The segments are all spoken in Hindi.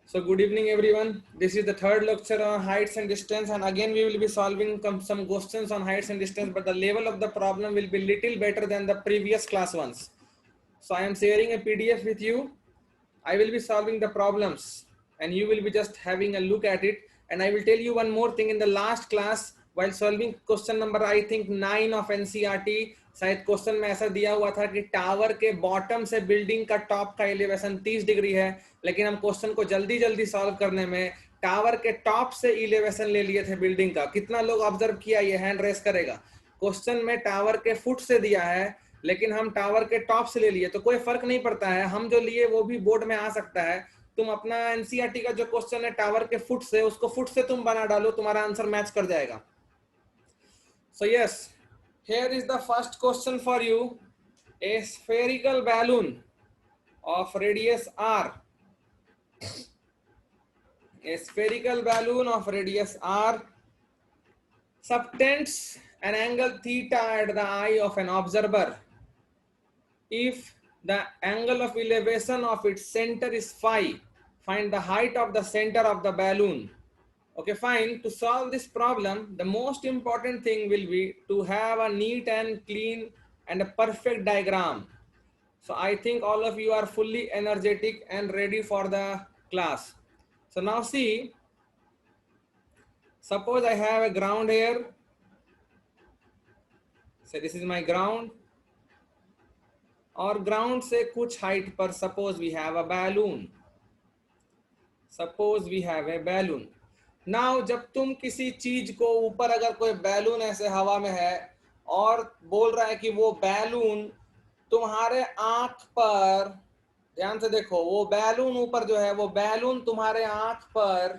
So good evening everyone. This is the third lecture on heights and distance, and again we will be solving some questions on heights and distance, but the level of the problem will be little better than the previous class ones. So I am sharing a PDF with you. I will be solving the problems and you will be just having a look at it. And I will tell you one more thing. In the last class while solving question number I think 9 of NCERT, शायद क्वेश्चन में ऐसा दिया हुआ था कि टावर के बॉटम से बिल्डिंग का टॉप का एलिवेशन 30 डिग्री है, लेकिन हम क्वेश्चन को जल्दी जल्दी सॉल्व करने में टावर के टॉप से एलिवेशन ले लिए थे बिल्डिंग का. कितना लोग ऑब्जर्व किया, ये हैंड रेस करेगा. क्वेश्चन में टावर के फुट से दिया है, लेकिन हम टावर के टॉप से ले लिए, तो कोई फर्क नहीं पड़ता है. हम जो लिए वो भी बोर्ड में आ सकता है. तुम अपना एनसीईआरटी का जो क्वेश्चन है टावर के फुट से, उसको फुट से तुम बना डालो, तुम्हारा आंसर मैच कर जाएगा. So yes, here is the first question for you. A spherical balloon of radius r, a spherical balloon of radius r subtends an angle theta at the eye of an observer if the angle of elevation of its center is phi. Find the height of the center of the balloon. Okay, fine. To solve this problem, the most important thing will be to have a neat and clean and a perfect diagram. So I think all of you are fully energetic and ready for the class. So now see, suppose I have a ground here. So this is my ground. और ग्राउंड से कुछ हाइट पर suppose we have a balloon. Suppose we have a balloon. Now जब तुम किसी चीज को ऊपर, अगर कोई बैलून ऐसे हवा में है और बोल रहा है कि वो बैलून तुम्हारे आंख पर, ध्यान से देखो, वो बैलून ऊपर जो है वो बैलून तुम्हारे आंख पर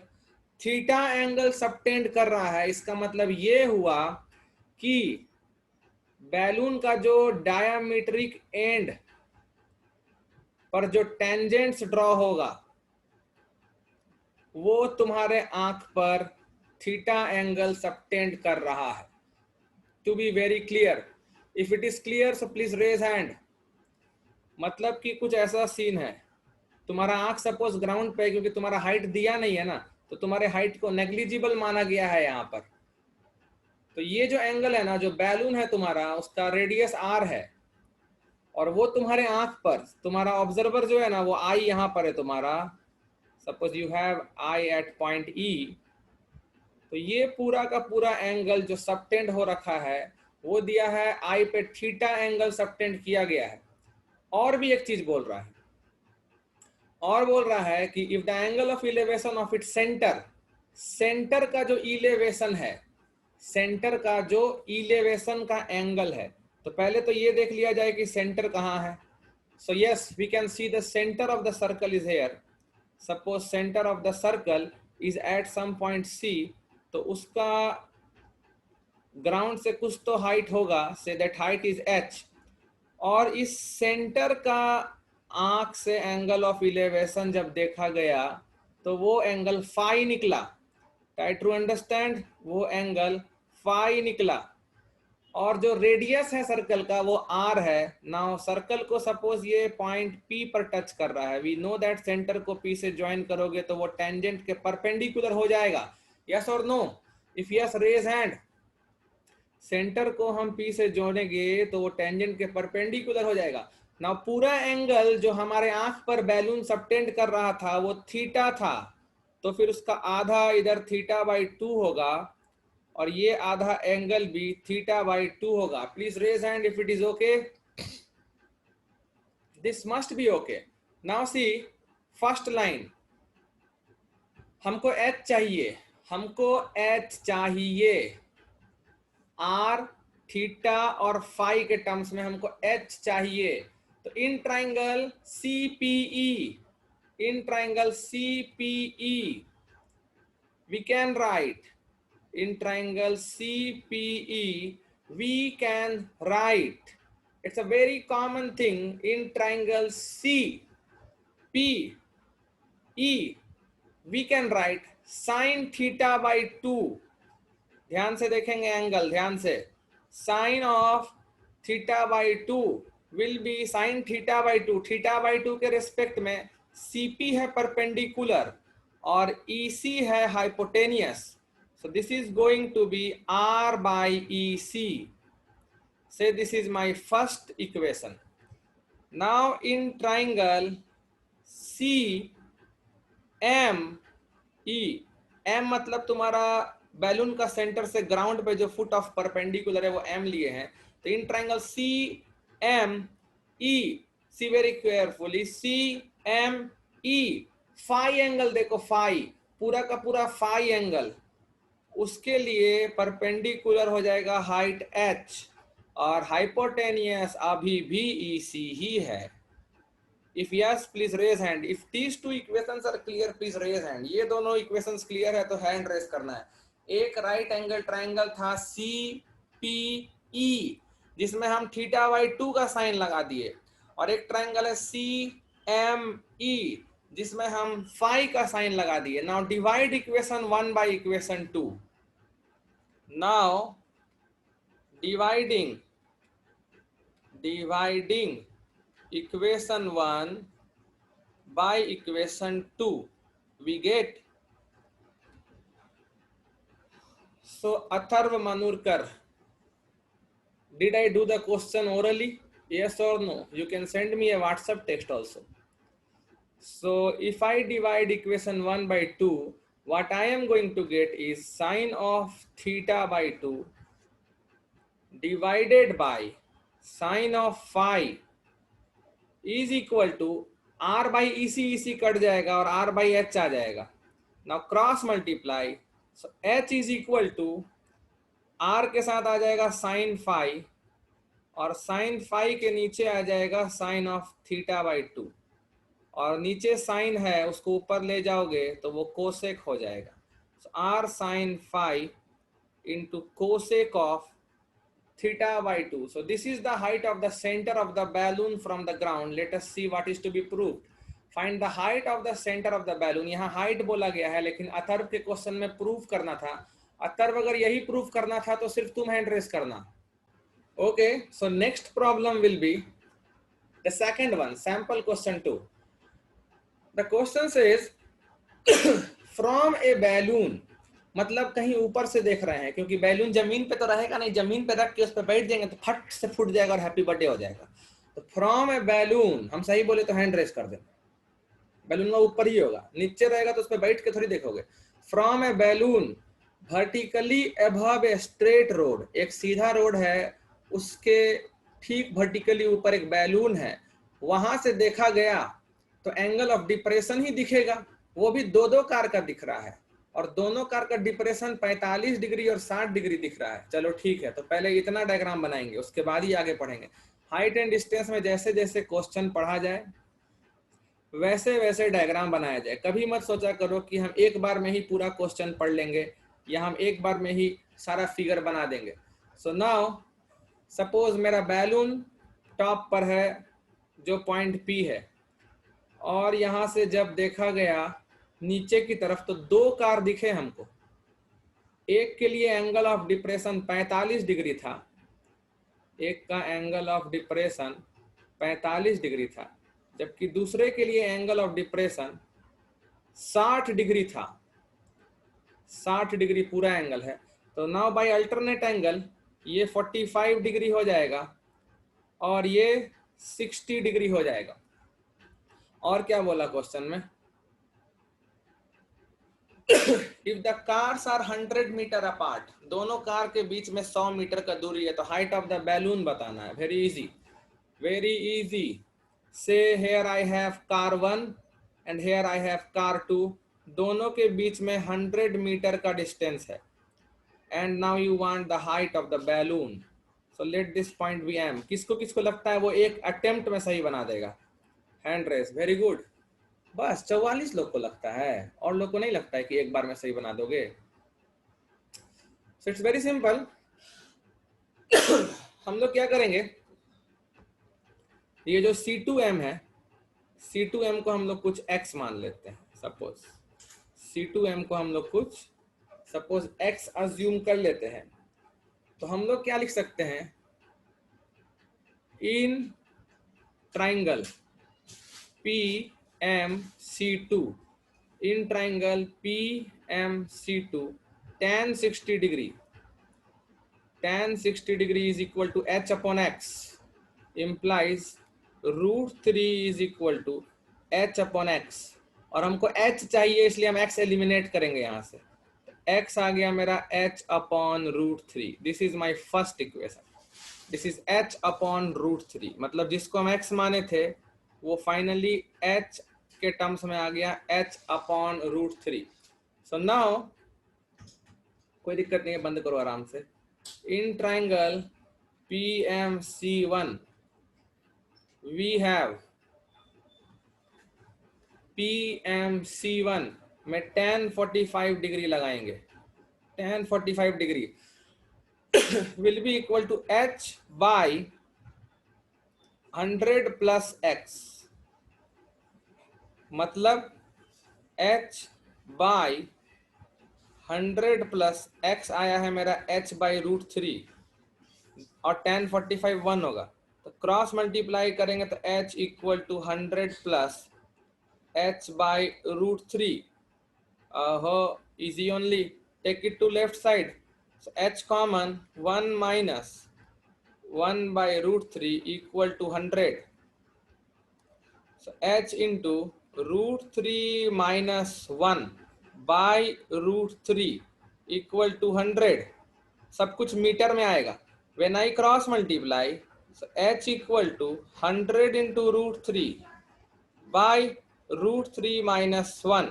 थीटा एंगल सबटेंड कर रहा है. इसका मतलब ये हुआ कि बैलून का जो डायामीट्रिक एंड पर जो टेंजेंट्स ड्रॉ होगा वो तुम्हारे आंख पर थीटा एंगल सबटेंड कर रहा है. To be very clear, if it is clear so please raise hand. मतलब कि कुछ ऐसा सीन है, तुम्हारा आंख सपोज ग्राउंड पे, क्योंकि तुम्हारा हाइट दिया नहीं है ना, तो तुम्हारे हाइट को नेग्लिजिबल माना गया है यहाँ पर. तो ये जो एंगल है ना, जो बैलून है तुम्हारा, उसका रेडियस आर है और वो तुम्हारे आंख पर, तुम्हारा ऑब्जर्वर जो है ना वो आई यहाँ पर है तुम्हारा. Suppose you have eye at point E. तो ये पूरा का पूरा एंगल जो सबटेंड हो रखा है वो दिया है आई पे थीटा एंगल सबटेंड किया गया है. और भी एक चीज बोल रहा है, और बोल रहा है कि if the angle of elevation of it centre, centre का जो इलेवेशन है, सेंटर का जो इलेवेशन का एंगल है, तो पहले तो ये देख लिया जाए कि सेंटर कहाँ है. So yes, we can see the centre of the circle is here. Suppose centre of the circle is at some point C, तो उसका ग्राउंड से कुछ तो हाइट होगा, say that height is H. और इस सेंटर का आंख से एंगल ऑफ इलेवेशन जब देखा गया तो वो एंगल फाई निकला. ट्राई टू अंडरस्टैंड, वो एंगल फाई निकला. और जो रेडियस है सर्कल का वो आर है. नाउ सर्कल को सपोज ये पॉइंट पी पर टच कर रहा है. वी नो दैट सेंटर को पी से ज्वाइन करोगे तो वो टेंजेंट के परपेंडिकुलर हो जाएगा. यस और no? If yes raise hand. Centre को हम पी से जोड़ेंगे तो वो टेंजेंट के परपेंडिकुलर हो जाएगा. नाउ पूरा एंगल जो हमारे आंख पर बैलून सबटेंड कर रहा था वो थीटा था, तो फिर उसका आधा इधर थीटा बाई 2 होगा और ये आधा एंगल भी थीटा बाई 2 होगा. Please raise hand if it is okay. This must be okay. Now see first line, हमको एच चाहिए, हमको एच चाहिए. आर, थीटा और फाई के टर्म्स में हमको एच चाहिए. तो in triangle CPE, in triangle CPE we can write, in triangle CPE we can write, it's a very common thing, in triangle CPE we can write sin theta by 2. ध्यान से देखेंगे एंगल, ध्यान से. sin of theta by 2 will be sin theta by 2. Theta by 2 के रेस्पेक्ट में CP है परपेंडिकुलर, और EC है hypotenuse, so this is going to be R by EC. Say this is my first equation. Now in triangle CME, M मतलब तुम्हारा बैलून का सेंटर से ग्राउंड पे जो फुट ऑफ परपेंडिकुलर है वो M लिए हैं, तो in triangle CME, see very carefully, CME, phi angle देखो, फाई पूरा का पूरा फाई एंगल, उसके लिए परपेंडिकुलर हो जाएगा हाइट h, और हाइपोटेनियस अभी भी EC ही है. If yes, please raise hand. If these two equations are clear, please raise hand. ये दोनों equations clear है तो hand raise करना है. एक right angle triangle था CPE, जिसमें हम थीटा बाई 2 का साइन लगा दिए, और एक ट्राइंगल है CME जिसमें हम फाई का साइन लगा दिए. Now divide equation 1 by equation 2. Now dividing equation 1 by equation 2, we get, so Atharv Manurkar, did I do the question orally? Yes or no? You can send me a WhatsApp text also. So if I divide equation 1 by 2, what I am going to get is sine of theta by 2 divided by sine of phi is equal to R by EC cut जाएगा और R by H आ जाएगा. Now cross multiply, so H is equal to R के साथ आ जाएगा साइन फाई, और साइन फाई के नीचे आ जाएगा साइन ऑफ थीटा बाई 2, और नीचे साइन है उसको ऊपर ले जाओगे तो वो कोसेक हो जाएगा. So R sine phi into cosec of theta by 2. So this is the height of the center of the balloon from the ground. Let us see what is to be proved. Find the height of the center of the balloon. यहाँ height बोला गया है, लेकिन अथर्व के क्वेश्चन में प्रूफ करना था. अथर्व अगर यही प्रूफ करना था तो सिर्फ तुम हैंड रेस करना. Okay, so next problem will be the second one, sample question 2. The question says from a balloon, मतलब कहीं ऊपर से देख रहे हैं, क्योंकि बैलून जमीन पे तो रहेगा नहीं, जमीन पे रख के उस पर बैठ जाएंगे तो फट से फूट जाएगा और हैप्पी बर्थडे हो जाएगा. तो फ्रॉम ए बैलून, हम सही बोले तो हैंड रेस कर देना, बैलून का ऊपर ही होगा, नीचे रहेगा तो उस पर बैठ के थोड़ी देखोगे. From A balloon vertically above a straight road, एक सीधा रोड है उसके ठीक वर्टिकली ऊपर एक बैलून है, वहां से देखा गया तो एंगल ऑफ डिप्रेशन ही दिखेगा, वो भी दो कार का दिख रहा है, और दोनों कार का डिप्रेशन 45 डिग्री और 60 डिग्री दिख रहा है. चलो ठीक है, तो पहले इतना डायग्राम बनाएंगे, उसके बाद ही आगे पढ़ेंगे. हाइट एंड डिस्टेंस में जैसे जैसे क्वेश्चन पढ़ा जाए वैसे वैसे डायग्राम बनाया जाए. कभी मत सोचा करो कि हम एक बार में ही पूरा क्वेश्चन पढ़ लेंगे या हम एक बार में ही सारा फिगर बना देंगे. सो नाउ सपोज मेरा बैलून टॉप पर है जो पॉइंट P है, और यहाँ से जब देखा गया नीचे की तरफ तो दो कार दिखे हमको. एक के लिए एंगल ऑफ डिप्रेशन 45 डिग्री था, एक का एंगल ऑफ डिप्रेशन 45 डिग्री था, जबकि दूसरे के लिए एंगल ऑफ डिप्रेशन 60 डिग्री था. 60 डिग्री पूरा एंगल है, तो नाउ बाय अल्टरनेट एंगल ये 45 डिग्री हो जाएगा और ये 60 डिग्री हो जाएगा. और क्या बोला क्वेश्चन में? If the cars are 100 metre apart, दोनों कार के बीच में 100 मीटर का दूरी है, तो हाइट ऑफ द बैलून बताना है. Very easy, very easy. Say here I have car 1 and here I have car 2, दोनों के बीच में 100 मीटर का डिस्टेंस है, and now you want the height of the balloon. So let this point be M. किसको किसको लगता है वो एक अटेम्प्ट में सही बना देगा? Hand raise. Very good. बस 44 लोग को लगता है, और लोग को नहीं लगता है कि एक बार में सही बना दोगे. So it's very simple. हम लोग क्या करेंगे, ये जो C2M है, C2M को हम लोग कुछ x मान लेते हैं. सपोज C2M को हम लोग कुछ सपोज x अज्यूम कर लेते हैं, तो हम लोग क्या लिख सकते हैं? In triangle PMC2 in triangle PMC2 tan 60 degree, tan 60 degree is equal to h upon x implies √3 is equal to h upon x, और हमको h चाहिए इसलिए हम x एलिमिनेट करेंगे यहाँ से, x आ गया मेरा h upon √3. This is my first equation. This is h upon √3, मतलब जिसको हम x माने थे वो फाइनली h के टर्म्स में आ गया h अपॉन √3. सो नाउ कोई दिक्कत नहीं है, बंद करो आराम से. In triangle PMC1 we have PMC1 में tan 45 डिग्री लगाएंगे. tan 45 degree will be equal to h by 100 plus x, मतलब h by 100 प्लस x आया है मेरा h बाई √3 और tan 45 1 होगा, तो क्रॉस मल्टीप्लाई करेंगे तो h equal to 100 plus h by √3. Easy only, take it to left side. So h common 1 minus 1 by √3 equal to 100. So h into √3 minus 1 by √3 equal to 100. सब कुछ मीटर में आएगा. When I cross multiply, so h equal to 100 into √3 by √3 minus 1.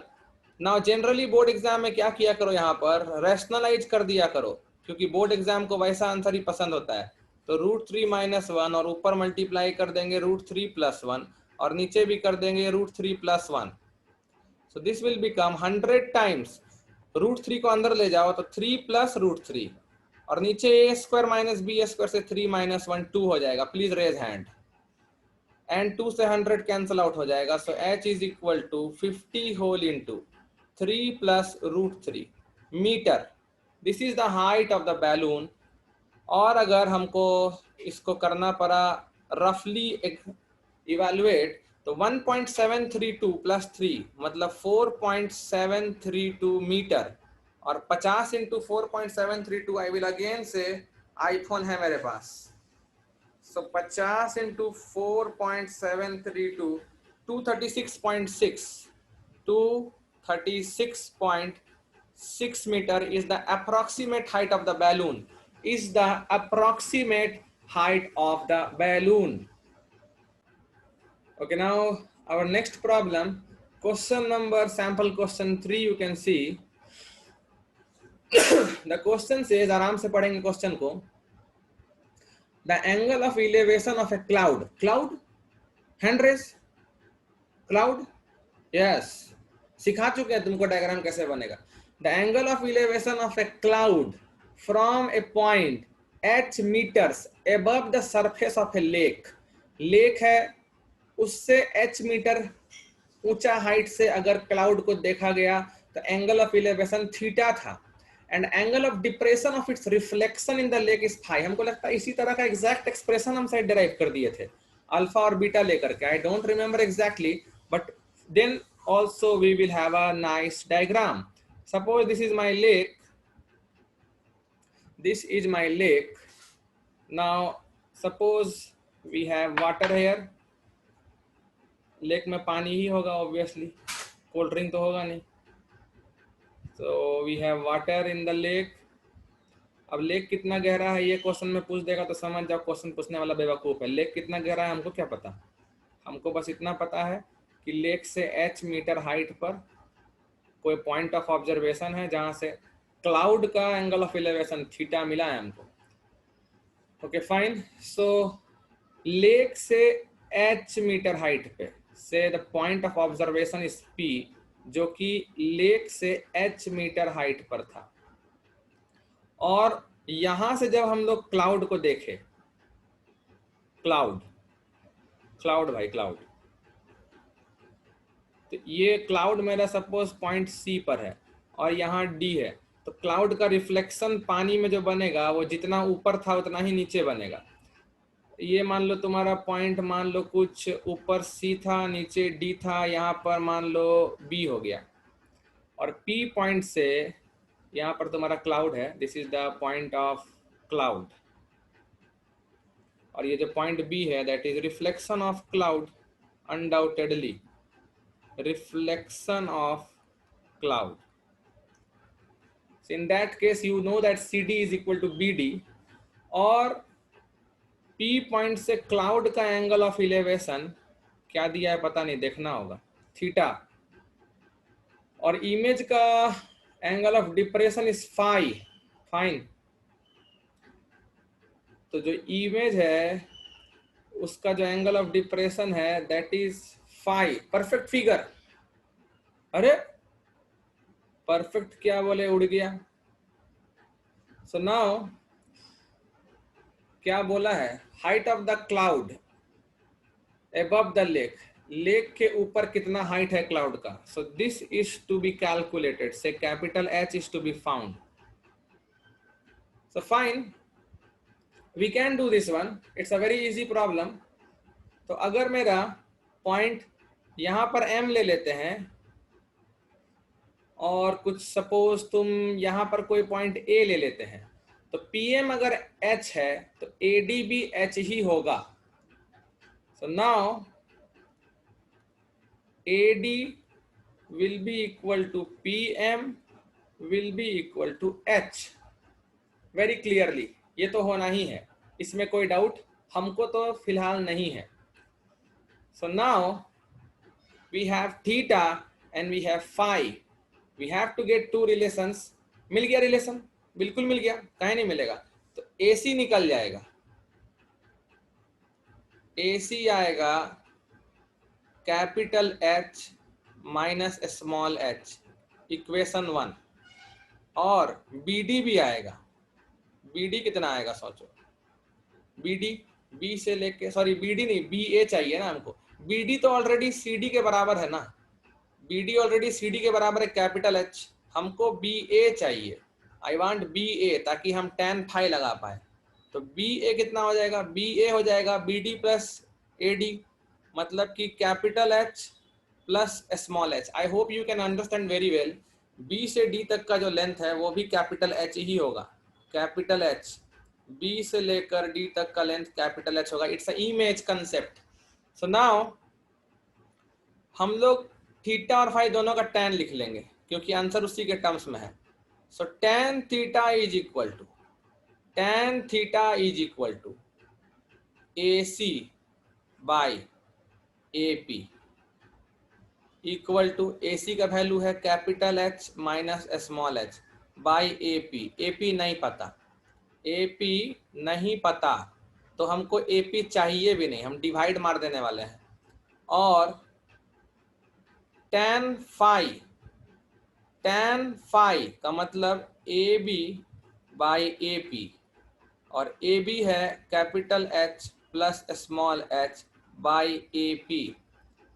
Now generally board exam में क्या किया करो, यहाँ पर रैशनलाइज कर दिया करो, क्योंकि बोर्ड एग्जाम को वैसा आंसर ही पसंद होता है. तो √3 minus 1 और ऊपर मल्टीप्लाई कर देंगे √3 plus 1 और नीचे भी कर देंगे √3 plus 1. So this will become 100 times √3 को अंदर ले जाओ तो 3 plus √3 और नीचे a² minus b² से 3 minus 1 2 हो जाएगा. Please raise hand. एंड 2 से 100 कैंसिल आउट हो जाएगा. So h is equal to 50 whole into 3 plus √3 metre. This is the height of the balloon. और अगर हमको इसको करना पड़ा रफली इवेलुएट तो 1.732 प्लस 3 मतलब 4.732 मीटर, और 50 इंटू 4.732 आई विल अगेन से आईफोन है मेरे पास. सो 50 into 4.732 236.6 236.6 meter is the approximate height of the balloon. Is the approximate height of the balloon. Okay, now our next problem, question number sample question 3. You can see the question says, आराम से पढ़ेंगे क्वेश्चन को. The angle of elevation of a cloud. Cloud? Hand raise. Cloud? Yes. सिखा चुके हैं तुमको डायग्राम कैसे बनेगा. The angle of elevation of a cloud from a point h meters above the surface of a lake. Lake है, उससे h मीटर ऊंचा हाइट से अगर क्लाउड को देखा गया तो एंगल ऑफ इलेवेशन थीटा था. And angle of depression of its reflection in the lake is phi. हमको लगता है इसी तरह का एग्जैक्ट एक्सप्रेशन हम साइड डिराइव कर दिए थे अल्फा और बीटा लेकर के. I don't remember exactly, but then also we will have a nice diagram. Suppose this is my lake. This is my lake. Now suppose we have water here. Lake में पानी ही होगा obviously, कोल्ड ड्रिंक तो होगा नहीं. So we have water in the lake. अब लेक कितना गहरा है ये क्वेश्चन में पूछ देगा तो समझ जाओ क्वेश्चन पूछने वाला बेवकूफ है. लेक कितना गहरा है हमको क्या पता, हमको बस इतना पता है कि लेक से h मीटर हाइट पर कोई पॉइंट ऑफ ऑब्जर्वेशन है जहां से क्लाउड का एंगल ऑफ एलिवेशन थीटा मिला है हमको. Okay fine. सो लेक से h मीटर हाइट पे say the point of observation is P, जो कि लेक से h मीटर हाइट पर था. और यहां से जब हम लोग क्लाउड को देखे, क्लाउड भाई क्लाउड, तो ये क्लाउड मेरा सपोज पॉइंट C पर है और यहाँ D है, तो क्लाउड का रिफ्लेक्शन पानी में जो बनेगा वो जितना ऊपर था उतना ही नीचे बनेगा. ये मान लो तुम्हारा पॉइंट, मान लो कुछ ऊपर C था नीचे D था, यहाँ पर मान लो B हो गया. और P पॉइंट से यहाँ पर तुम्हारा क्लाउड है, this is the point of cloud, और ये जो पॉइंट B है that is reflection of cloud, undoubtedly reflection of cloud. So in that case you know that CD is equal to BD, और P पॉइंट से क्लाउड का एंगल ऑफ इलेवेशन क्या दिया है पता नहीं, देखना होगा, थीटा, और इमेज का angle of depression is phi, fine. तो जो इमेज है उसका जो एंगल ऑफ डिप्रेशन है that is phi. Perfect figure. अरे परफेक्ट क्या बोले, उड़ गया. सो नाउ क्या बोला है, height of the cloud above the lake, lake के ऊपर कितना हाइट है क्लाउड का. So this is to be calculated, say capital H is to be found. So fine, we can do this one, it's a very easy problem. तो अगर मेरा पॉइंट यहाँ पर M ले लेते हैं और कुछ सपोज तुम यहाँ पर कोई पॉइंट A ले लेते हैं, तो PM अगर H है तो AD भी H ही होगा. So now AD will be equal to PM will be equal to H. Very clearly ये तो होना ही है, इसमें कोई डाउट हमको तो फिलहाल नहीं है. So now we have theta and we have phi. We have to get two relations. मिल गया रिलेशन, बिल्कुल मिल गया, कहीं नहीं मिलेगा. तो AC निकल जाएगा, AC आएगा capital H minus small h, equation 1. और BD भी आएगा, BD कितना आएगा सोचो, BD B से लेके, सॉरी BD नहीं, BA चाहिए ना हमको. BD तो ऑलरेडी CD के बराबर है ना, BD ऑलरेडी CD के बराबर है कैपिटल H, हमको BA चाहिए. आई वांट BA ताकि हम tan phi लगा पाए. तो BA कितना हो जाएगा, BA हो जाएगा BD प्लस AD, मतलब कि capital H plus small h. I hope you can understand very well. B से D तक का जो लेंथ है वो भी कैपिटल H ही होगा, कैपिटल H. B से लेकर D तक का लेंथ कैपिटल H होगा. It's a image concept. So now हम लोग थीटा और फाई दोनों का tan लिख लेंगे क्योंकि आंसर उसी के टर्म्स में है. So tan theta is equal to, tan theta is equal to AC by AP, equal to AC का वैल्यू है capital H minus small h by AP. AP नहीं पता, AP नहीं पता, तो हमको AP चाहिए भी नहीं, हम डिवाइड मार देने वाले हैं. और tan phi का मतलब AB बाई AP, और AB है capital H plus small h by AP,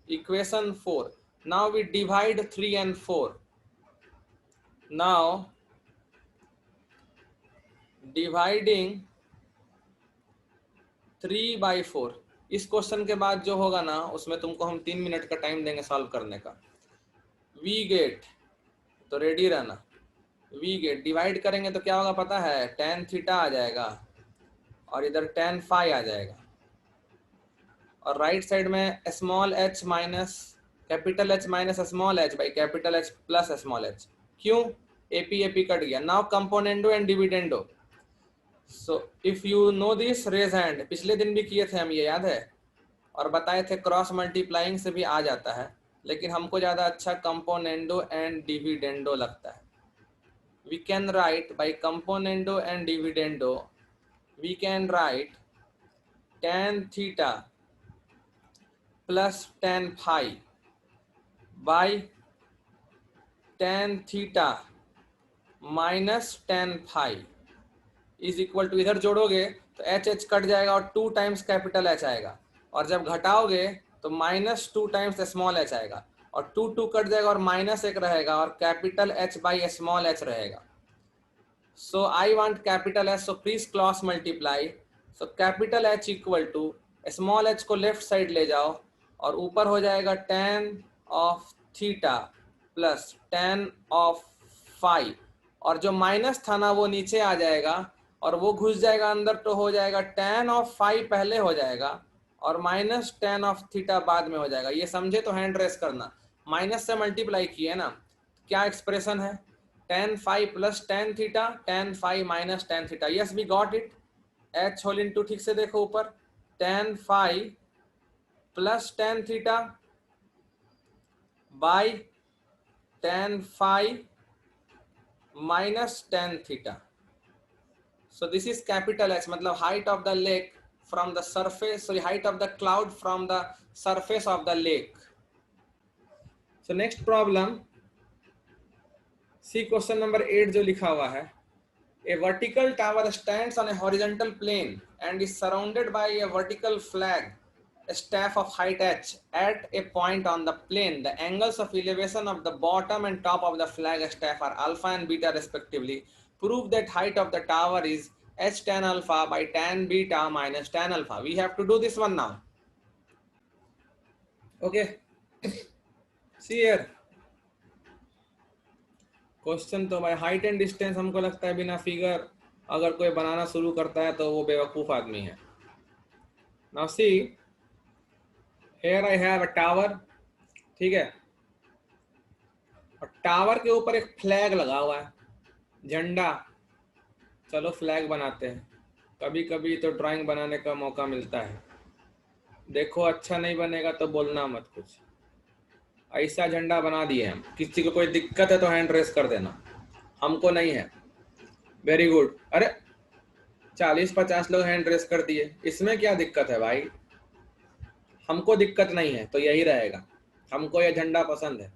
equation 4. Now we divide 3 and 4. Now dividing 3 by 4. इस क्वेश्चन के बाद जो होगा ना उसमें तुमको हम 3 मिनट का टाइम देंगे सॉल्व करने का. वी गेट, तो रेडी रहना. वी गेट डिवाइड करेंगे तो क्या होगा पता है, tan थीटा आ जाएगा और इधर tan phi आ जाएगा, और राइट साइड में small h minus capital H minus small h by capital H plus small h. क्यों, AP कट गया. Now componendo and dividendo. So if you know this raise hand. पिछले दिन भी किए थे हम, ये याद है, और बताए थे क्रॉस मल्टीप्लाइंग से भी आ जाता है, लेकिन हमको ज़्यादा अच्छा कंपोनेंडो एंड डिविडेंडो लगता है. We can write by componendo and dividendo, we can write tan theta plus tan phi by tan theta minus tan phi is equal to, इधर जोड़ोगे तो H कट जाएगा और 2 टाइम्स कैपिटल H आएगा, और जब घटाओगे तो माइनस 2 टाइम्स स्मॉल h आएगा, और 2 कट जाएगा और माइनस 1 रहेगा, और capital H by small h रहेगा. So I want capital H, so please cross multiply. So capital H equal to small h को लेफ्ट साइड ले जाओ और ऊपर हो जाएगा tan of theta plus tan of phi, और जो माइनस था ना वो नीचे आ जाएगा और वो घुस जाएगा अंदर, तो हो जाएगा tan ऑफ फाई पहले हो जाएगा और माइनस tan ऑफ थीटा बाद में हो जाएगा। ये समझे तो हैंड रेस करना। माइनस से मल्टीप्लाई किए ना, क्या एक्सप्रेशन है, tan phi plus tan theta, tan phi minus tan theta. Yes we got it. h whole into, ठीक से देखो ऊपर, tan phi plus tan theta by tan phi minus tan theta. So this is capital H, मतलब height of the lake from the surface, sorry, height of the cloud from the surface of the lake. So next problem, see question number 8 जो लिखा हुआ है, a vertical tower stands on a horizontal plane and is surrounded by a vertical flag, a staff of height h. At a point on the plane, the angles of elevation of the bottom and top of the flag staff are alpha and beta respectively. Prove that height of the tower is h tan alpha by tan beta minus tan alpha. We have to do this one now. Okay. See here. Question तो भाई हाइट एंड डिस्टेंस हमको लगता है बिना फिगर अगर कोई बनाना शुरू करता है तो वो बेवकूफ आदमी है। Now see here I have a tower, ठीक है, और टावर के ऊपर एक फ्लैग लगा हुआ है, झंडा। चलो फ्लैग बनाते हैं, कभी कभी तो ड्राइंग बनाने का मौका मिलता है। देखो अच्छा नहीं बनेगा तो बोलना मत कुछ। ऐसा झंडा बना दिए हम। किसी को कोई दिक्कत है तो हैंड रेस कर देना, हमको नहीं है। Very good. अरे 40-50 लोग हैंड रेस कर दिए, इसमें क्या दिक्कत है भाई? हमको दिक्कत नहीं है तो यही रहेगा, हमको यह झंडा पसंद है।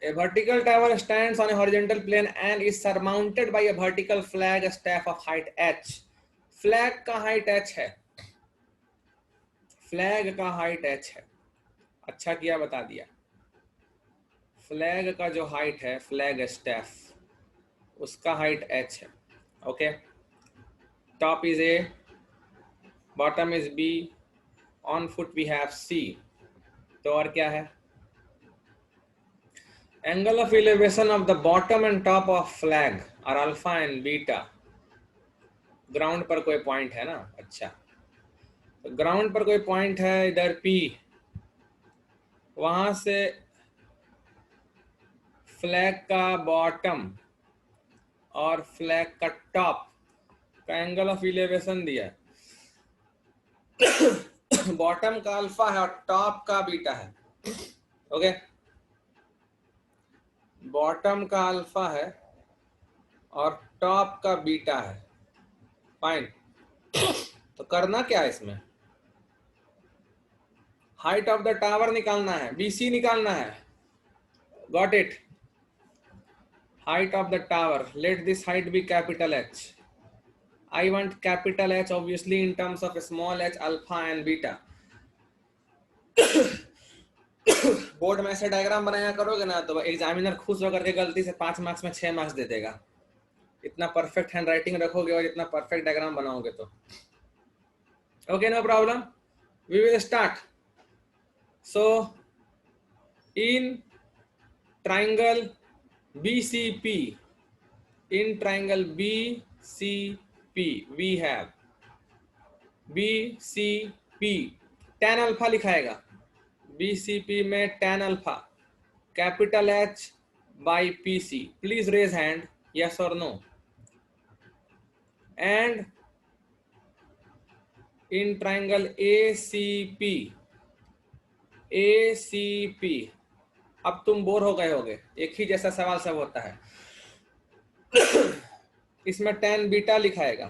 A vertical tower stands on a horizontal plane and is surmounted by a vertical flag staff of height h. Flag का हाइट h है, फ्लैग का हाइट h है। अच्छा किया बता दिया। फ्लैग का जो हाइट है, फ्लैग स्टैफ, उसका हाइट h है। Okay, top is a, bottom is b, on foot we have c। तो और क्या है? Angle of elevation of the bottom and top of flag are alpha and beta. Ground पर कोई पॉइंट है ना, अच्छा, तो ग्राउंड पर कोई पॉइंट है इधर P, वहां से फ्लैग का बॉटम और फ्लैग का टॉप का एंगल ऑफ एलिवेशन दिया है। बॉटम का अल्फा है और टॉप का बीटा है। ओके, बॉटम का अल्फा है और टॉप का बीटा है। फाइन। तो करना क्या है इसमें? हाइट ऑफ द टावर निकालना है, BC निकालना है। Got it. Height of the tower, let this height be capital H. I want capital H obviously in terms of small h, alpha and beta. Board में ऐसे डायग्राम बनाया करोगे ना तो एग्जामिनर खुश होकर के गलती से 5 मार्क्स में 6 मार्क्स दे देगा। इतना परफेक्ट हैंड राइटिंग रखोगे और इतना परफेक्ट डायग्राम बनाओगे तो। Okay, no problem, we will start. So in triangle BCP, in triangle BCP we have BCP tan alpha लिखाएगा। BCP में tan alpha capital H by PC. Please raise hand, yes or no. And in triangle ACP, अब तुम बोर हो गए होगे, एक ही जैसा सवाल सब होता है। इसमें tan बीटा लिखाएगा।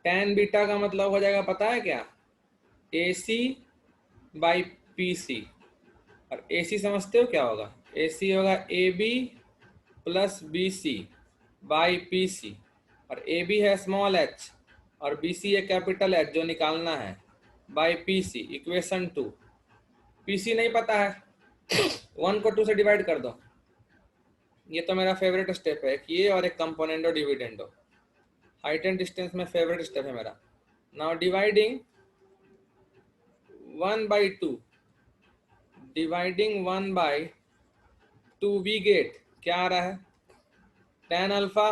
tan बीटा का मतलब हो जाएगा पता है क्या? AC by PC। और AC समझते हो क्या होगा? AC होगा AB plus BC by PC, और AB है स्मॉल h और BC है कैपिटल H जो निकालना है, बाई PC। इक्वेशन 2। PC नहीं पता है, 1 को 2 से डिवाइड कर दो। ये तो मेरा फेवरेट स्टेप है, ये और एक componendo dividendo. Height and distance में फेवरेट स्टेप है मेरा। Now dividing 1/2 dividing 1/2 we get क्या आ रहा है, tan alpha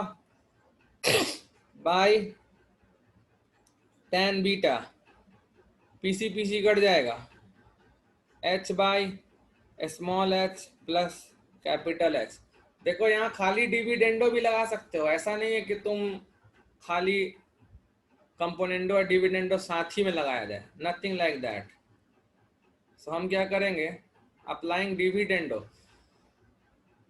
by tan beta, PC PC cut जाएगा, h by small h plus capital H। देखो यहाँ खाली डिविडेंडो भी लगा सकते हो, ऐसा नहीं है कि तुम खाली कंपोनेंडो और डिविडेंडो साथ ही में लगाया जाए, नथिंग लाइक दैट। सो हम क्या करेंगे, अप्लाइंग डिविडेंडो।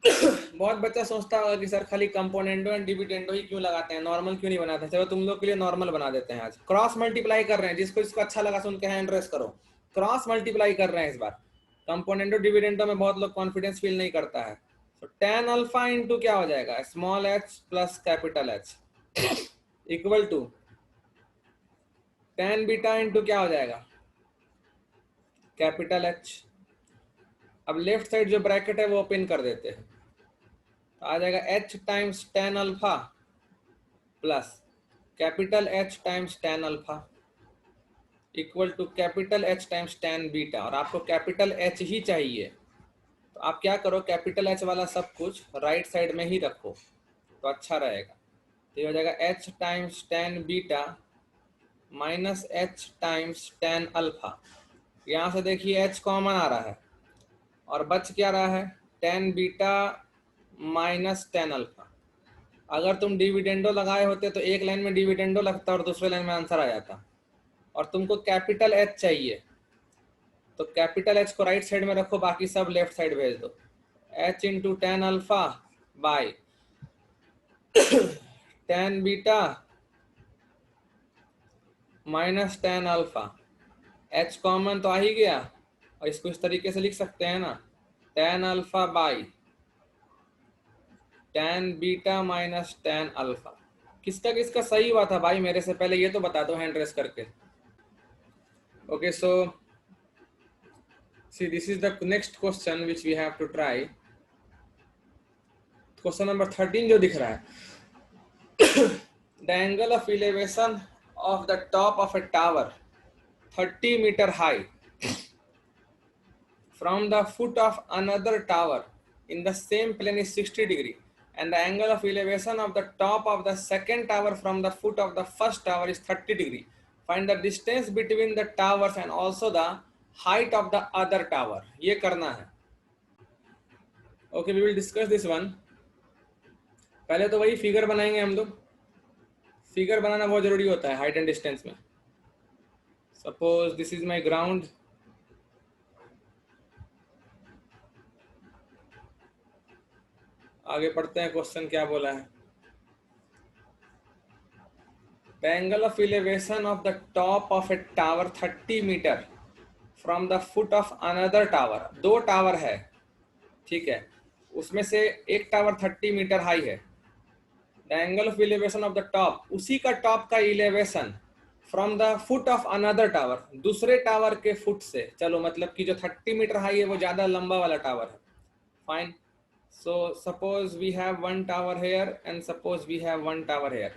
बहुत बच्चा सोचता होगा कि सर खाली कंपोनेंडो एंड डिविडेंडो ही क्यों लगाते हैं, नॉर्मल क्यों नहीं बनाते। चलो तुम लोग के लिए नॉर्मल बना देते हैं। आज क्रॉस मल्टीप्लाई कर रहे हैं, जिसको इसको अच्छा लगा सुन के हैंड रेस करो। क्रॉस मल्टीप्लाई कर रहे हैं इस बार। कंपोनेंडो डिविडेंडो में बहुत लोग कॉन्फिडेंस फील नहीं करता है। तो tan अल्फा इंटू क्या हो जाएगा, small h plus capital H equal to tan beta into क्या हो जाएगा, कैपिटल H। अब लेफ्ट साइड जो ब्रैकेट है वो ओपन कर देते हैं, तो आ जाएगा h times tan alpha plus capital H times tan alpha equal to capital H times tan beta. और आपको कैपिटल H ही चाहिए, तो आप क्या करो, कैपिटल H वाला सब कुछ राइट साइड में ही रखो तो अच्छा रहेगा। तो ये हो जाएगा h times tan beta minus h times tan alpha. यहाँ से देखिए h कॉमन आ रहा है और बच क्या रहा है, tan beta minus tan alpha. अगर तुम डिविडेंडो लगाए होते तो एक लाइन में डिविडेंडो लगता और दूसरे लाइन में आंसर आ जाता। और तुमको कैपिटल H चाहिए, तो कैपिटल H को राइट साइड में रखो, बाकी सब लेफ्ट साइड भेज दो। h into tan alpha by tan beta minus tan alpha. h common तो आ ही गया, और इसको इस तरीके से लिख सकते हैं ना, tan alpha by tan beta minus tan alpha. किसका किसका सही हुआ था भाई, मेरे से पहले ये तो बता दो हैंड रेस करके। Okay, so see this is the next question which we have to try. Question number 13 जो दिख रहा है, the angle of elevation of the top of a tower 30 meter high from the foot of another tower in the same plane is 60 degree, and the angle of elevation of the top of the second tower from the foot of the first tower is 30 degree. Find the distance between the towers and also the height of the other tower. ये करना है। Okay, we will discuss this one. पहले तो वही फिगर बनाएंगे हम लोग। फिगर बनाना बहुत जरूरी होता है हाइट एंड डिस्टेंस में। Suppose this is my ground, आगे पढ़ते हैं, क्वेश्चन क्या बोला है। The angle of elevation of the top of a tower 30 metre from the foot of another tower. दो टावर है, ठीक है, उसमें से एक टावर 30 मीटर हाई है। The angle of elevation of the top, उसी का टॉप का elevation from the foot of another tower, दूसरे टावर के फुट से। चलो मतलब कि जो 30 मीटर हाई है वो ज्यादा लंबा वाला टावर है। Fine, so suppose we have one tower here and suppose we have one tower here.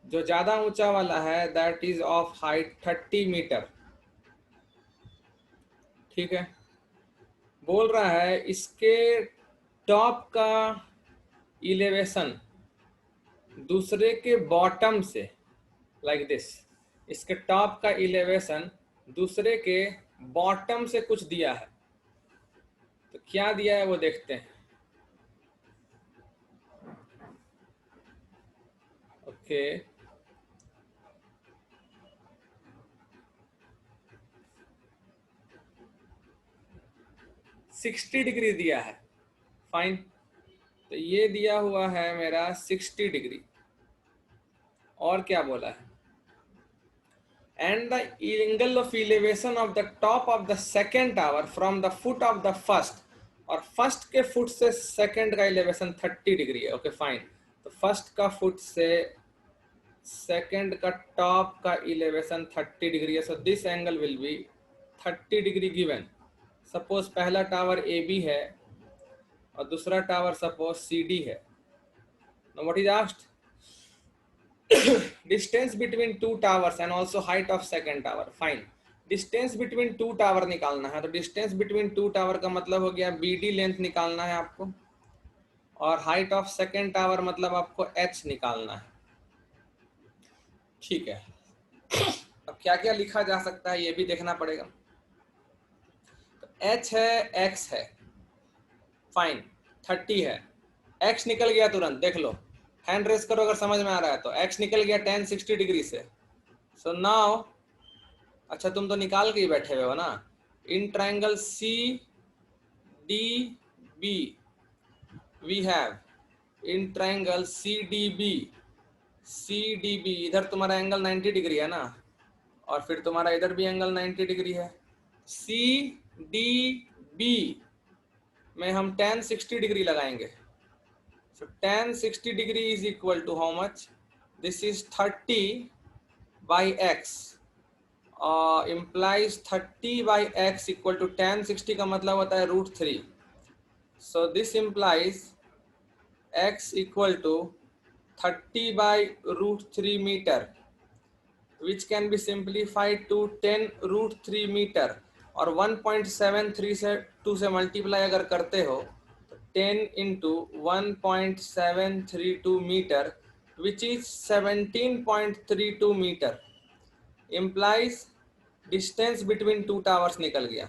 जो ज्यादा ऊंचा वाला है that is of height 30 metre, ठीक है। बोल रहा है इसके टॉप का इलेवेशन दूसरे के बॉटम से, लाइक दिस, इसके टॉप का इलेवेशन दूसरे के बॉटम से कुछ दिया है। तो क्या दिया है वो देखते हैं। ओके, सिक्सटी डिग्री दिया है। फाइन, तो ये दिया हुआ है मेरा 60 डिग्री। और क्या बोला है, and the angle of elevation of the top of the second tower from the foot of the first, और फर्स्ट के फुट से सेकेंड का इलेवेशन 30 डिग्री है। ओके फाइन, तो फर्स्ट का फुट से सेकेंड का टॉप का इलेवेशन 30 डिग्री है। So this angle will be 30 degree given. Suppose पहला टावर ए बी है और दूसरा टावर सपोज सी डी है। Now what is asked, distance between two towers and also height of second tower. Fine, distance between two tower निकालना है, तो डिस्टेंस बिटवीन टू टावर का मतलब हो गया BD लेंथ निकालना है आपको, और हाइट ऑफ सेकेंड टावर मतलब आपको H निकालना है। ठीक है, अब क्या क्या लिखा जा सकता है ये भी देखना पड़ेगा। तो H है, X है, फाइन, 30 है, X निकल गया तुरंत, देख लो, हैंड रेस करो अगर समझ में आ रहा है तो। X निकल गया tan 60 डिग्री से। सो नाउ, अच्छा तुम तो निकाल के ही बैठे हुए हो ना, in triangle CDB we have, in triangle CDB इधर तुम्हारा एंगल 90 डिग्री है ना, और फिर तुम्हारा इधर भी एंगल 90 डिग्री है। CDB में हम tan 60 डिग्री लगाएंगे। So tan 60 degree is equal to how much? This is 30 by x. Implies 30 by x equal to tan 60 का मतलब होता है √3. So this implies x equal to 30 by √3 meter, which can be simplified to 10 √3 meter, और 1.73 से 2 से मल्टीप्लाई अगर करते हो 10 into 1.732 meter, which is 17.32 meter, implies distance between two towers निकल गया।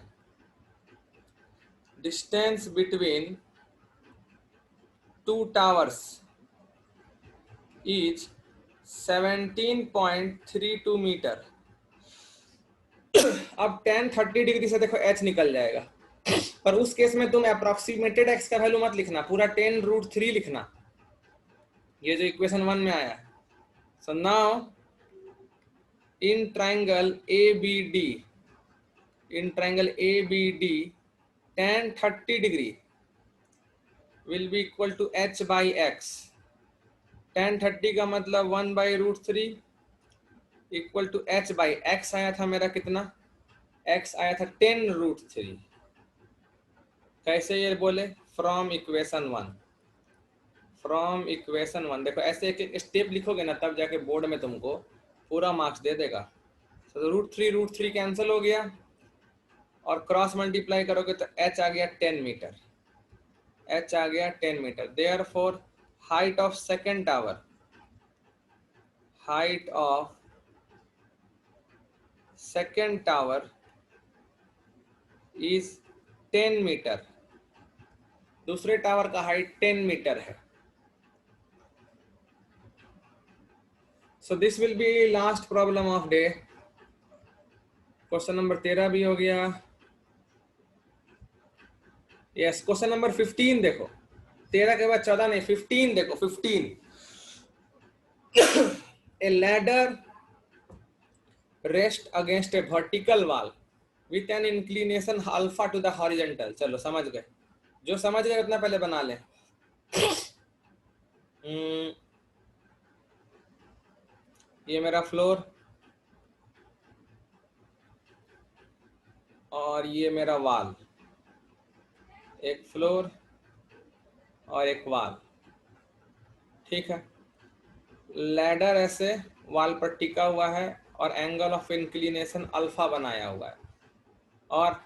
Distance between two towers is 17.32 meter। अब tan 30 डिग्री से देखो h निकल जाएगा, पर उस केस में तुम अप्रोक्सीमेटेड x का वैल्यू मत लिखना, पूरा 10 √3 लिखना, ये जो इक्वेशन 1 में आया है। So now in triangle ABD, in triangle ABD tan 30 degree will be equal to h by x। tan 30 का मतलब 1 by √3 equal to h by x आया था मेरा कितना, x आया था 10 √3। कैसे ये बोले, फ्रॉम इक्वेशन 1, फ्रॉम इक्वेशन 1। देखो ऐसे एक एक स्टेप लिखोगे ना तब जाके बोर्ड में तुमको पूरा मार्क्स दे देगा। तो √3 कैंसिल हो गया, और क्रॉस मल्टीप्लाई करोगे तो h आ गया 10 मीटर, h आ गया 10 metre. Therefore height of second tower, height of second tower is 10 metre, दूसरे टावर का हाइट 10 मीटर है। So this will be last problem of day. Question number 13 भी हो गया। यस, क्वेश्चन नंबर 15 देखो, 13 के बाद 14 नहीं, 15 देखो, 15। ए ladder rest against A vertical wall with an inclination alpha two the horizontal. चलो समझ गए, जो समझ गए उतना पहले बना लें। ये मेरा फ्लोर और ये मेरा वाल, एक फ्लोर और एक वाल, ठीक है। लैडर ऐसे वाल पर टिका हुआ है और एंगल ऑफ इंक्लिनेशन अल्फा बनाया हुआ है, और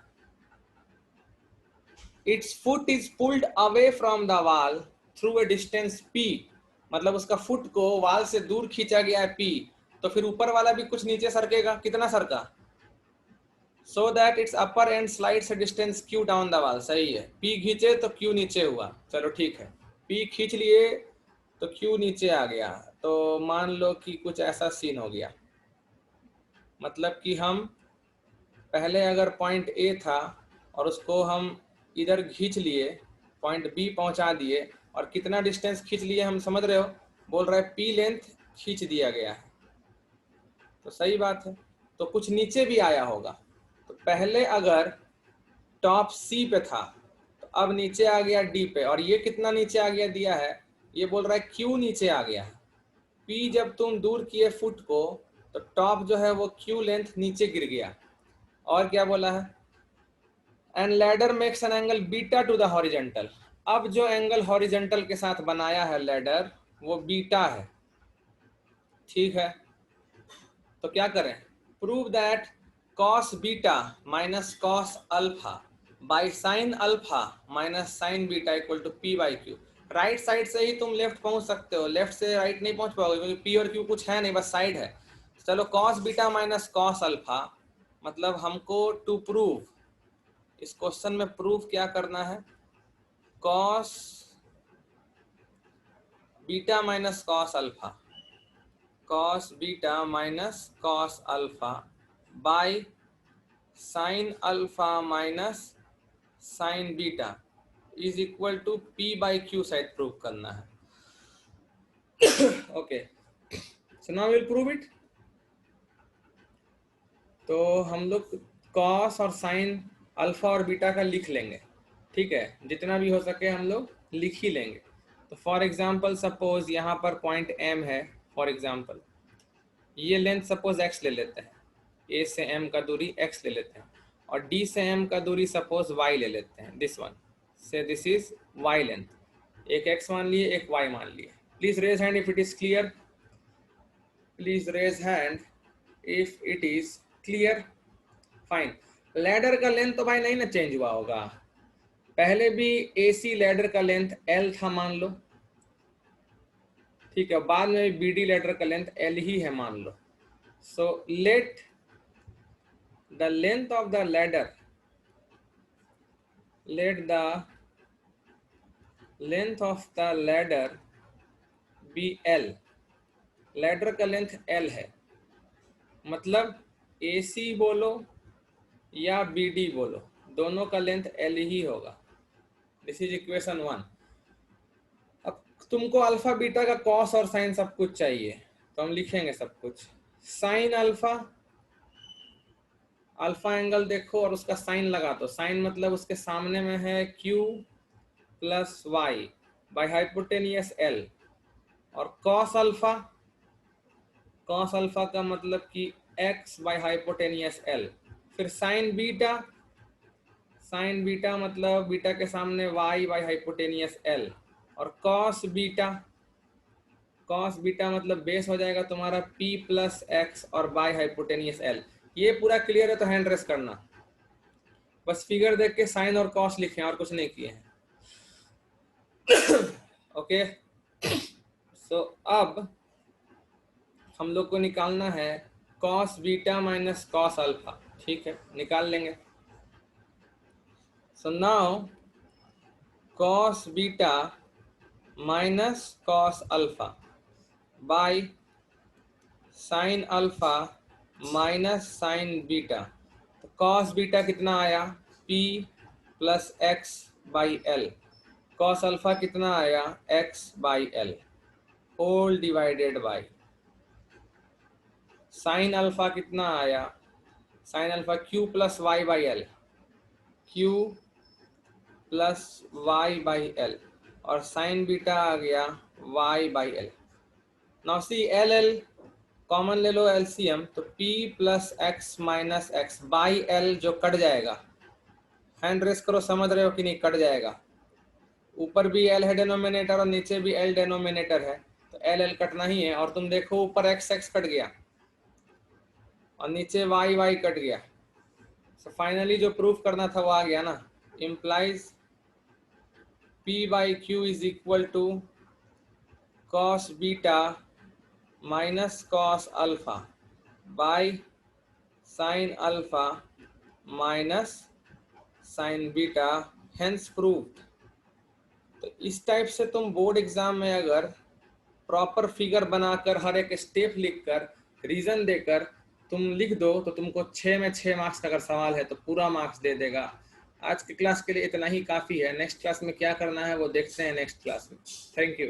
it's foot is pulled away from the wall through a distance p, मतलब उसका फुट को वाल से दूर खींचा गया है p, तो फिर ऊपर वाला भी कुछ नीचे सरकेगा, कितना सरका, so that it's upper and slides A distance q down the wall. सही है, p खींचे तो q नीचे हुआ, चलो ठीक है, p खींच लिए तो q नीचे आ गया। तो मान लो कि कुछ ऐसा सीन हो गया, मतलब कि हम पहले अगर पॉइंट A था और उसको हम इधर खींच लिए, पॉइंट B पहुंचा दिए, और कितना डिस्टेंस खींच लिए हम समझ रहे हो, बोल रहा है P लेंथ खींच दिया गया है, तो सही बात है, तो कुछ नीचे भी आया होगा। तो पहले अगर टॉप C पे था तो अब नीचे आ गया D पे, और ये कितना नीचे आ गया दिया है, ये बोल रहा है Q नीचे आ गया है। P जब तुम दूर किए फुट को तो टॉप जो है वो Q लेंथ नीचे गिर गया, और क्या बोला है, and ladder makes an angle beta two the horizontal. अब जो एंगल हॉरिजॉन्टल के साथ बनाया है लैडर वो बीटा है, ठीक है। तो क्या करें, prove that cos beta minus cos alpha by sine alpha minus sine beta equal to P by Q. Right side से ही तुम लेफ्ट पहुंच सकते हो, लेफ्ट से राइट नहीं पहुंच पाओगे क्योंकि पी और क्यू कुछ है नहीं, बस साइड है। चलो cos beta minus cos alpha, मतलब हमको टू प्रूव, इस क्वेश्चन में प्रूव क्या करना है, cos beta minus cos alpha, cos beta minus cos alpha by sine alpha minus sine beta is equal to P by Q side prove करना है। Okay, so now will prove it. तो हम लोग कॉस और साइन अल्फा और बीटा का लिख लेंगे, ठीक है, जितना भी हो सके हम लोग लिख ही लेंगे। तो फॉर एग्जांपल सपोज यहाँ पर पॉइंट एम है, फॉर एग्जांपल ये लेंथ सपोज एक्स ले लेते हैं, ए से एम का दूरी एक्स ले लेते हैं, और डी से एम का दूरी सपोज वाई ले लेते हैं, this one say this is Y length, एक एक्स मान लिए एक वाई मान लिए। Please raise hand if it is clear, please raise hand if it is clear. Fine. Ladder का लेंथ तो भाई नहीं ना चेंज हुआ होगा, पहले भी एसी लैडर का लेंथ एल था मान लो, ठीक है, बाद में बीडी लैडर का लेंथ एल ही है मान लो। So let the length of the ladder, let the length of the ladder be L, ladder का लेंथ L है, मतलब AC बोलो या BD बोलो, दोनों का लेंथ L ही होगा। This is equation 1। अब तुमको अल्फा बीटा का कॉस और साइन सब कुछ चाहिए, तो हम लिखेंगे सब कुछ। साइन अल्फा, अल्फा एंगल देखो और उसका साइन लगा दो, साइन मतलब उसके सामने में है Q plus Y by hypotenuse L, और कॉस अल्फा, कॉस अल्फा का मतलब कि x बाई हाइपोटेनियस एल, फिर साइन बीटा, साइन बीटा मतलब बीटा के सामने y बाई हाइपोटेनियस एल, और कॉस बीटा, कॉस बीटा मतलब बेस हो जाएगा तुम्हारा p प्लस एक्स और बाई हाइपोटेनियस एल। ये पूरा क्लियर है तो हैंड रेस करना, बस फिगर देख के साइन और कॉस लिखे और कुछ नहीं किए हैं। ओके, सो अब हम लोग को निकालना है cos beta minus cos alpha, ठीक है, निकाल लेंगे। So now cos beta minus cos alpha by sine alpha minus sine beta, तो कॉस बीटा कितना आया p plus X by L, cos alpha कितना आया x by L whole divided by sine alpha कितना आया, sine alpha q plus Y by L, q plus Y by L, और साइन बीटा आ गया y by L. Now see L L common ले लो एलसीएम, तो p plus X minus X by L जो कट जाएगा, हैंड रेस करो, समझ रहे हो कि नहीं, कट जाएगा, ऊपर भी एल है डेनोमिनेटर और नीचे भी एल डेनोमिनेटर है, तो एल एल कटना ही है, और तुम देखो ऊपर एक्स एक्स कट गया और नीचे वाई वाई कट गया। सो फाइनली जो प्रूफ करना था वो आ गया ना, implies p by Q is equal to cos beta minus cos alpha by sine alpha minus sine beta, hence proved. तो इस टाइप से तुम बोर्ड एग्जाम में अगर प्रॉपर फिगर बनाकर हर एक स्टेप लिखकर रीजन देकर तुम लिख दो तो तुमको 6 में 6 मार्क्स का अगर सवाल है तो पूरा मार्क्स दे देगा। आज की क्लास के लिए इतना ही काफ़ी है, नेक्स्ट क्लास में क्या करना है वो देखते हैं नेक्स्ट क्लास में। Thank you.